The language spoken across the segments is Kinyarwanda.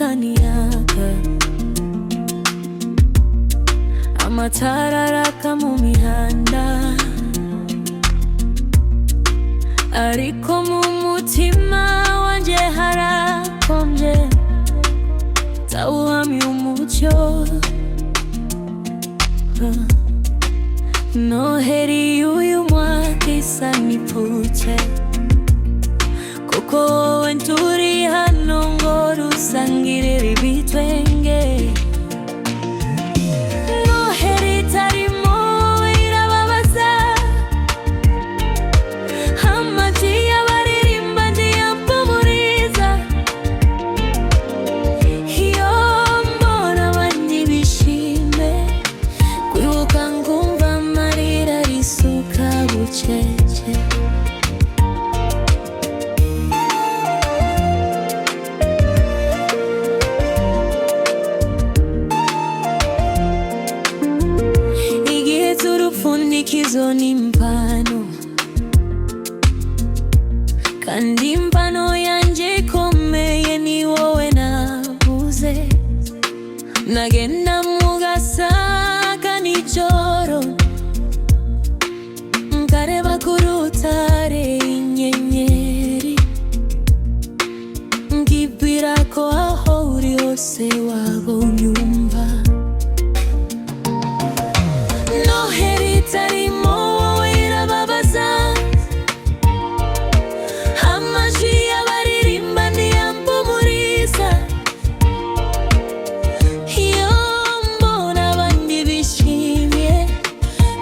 sani yaka amatara araka mu mihanda, ariko mu mutima wanje harakonje, tawuhamya umucyo. Noheri y'uyu mwaka isa n'ipfuke, kuko wowe turi hano ngo dusangirire ibitwenge. Noheri itarimo irababaza, amajwi y'abaririmba ntiyapfumuriza. Iyo mbona abandi bishime, kwibuka ngumva amarira arisuka bucece. Izo ni impano, kandi impano yanje ikomeye ni wowe nabuze. Nagenda mu Gasaka nijoro, nkareba ku rutare inyenyeri, nkibwira ko aho uri hose waba unyumva. Noheri itarimo wowe irababaza, amajwi y'abaririmba ntiyapfumuriza. Iyo mbona abandi bishimye,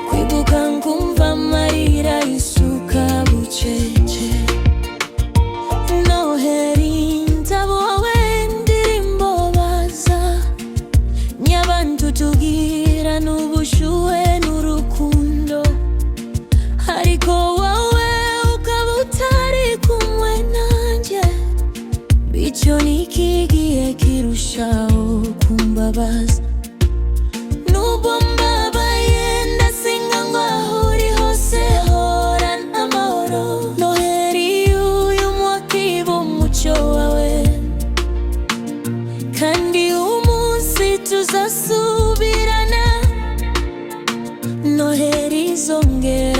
kwibuka ngumva amarira yisuka bucece. Noheri ndaba wowe ndirimbo baza, nyabantu tugira n'ubushuhe n'urukundo, ariko wowe ukaba utari kumwe nanjye. Bityo nikigiye kirushaho kumbabaza, nubwo mbabaye ndasenga ngo aho uri hose horana amahoro. Noheri y'uyu mwaka iba umucyo wawe, kandi umunsi tuzasubirana. Noheri izongera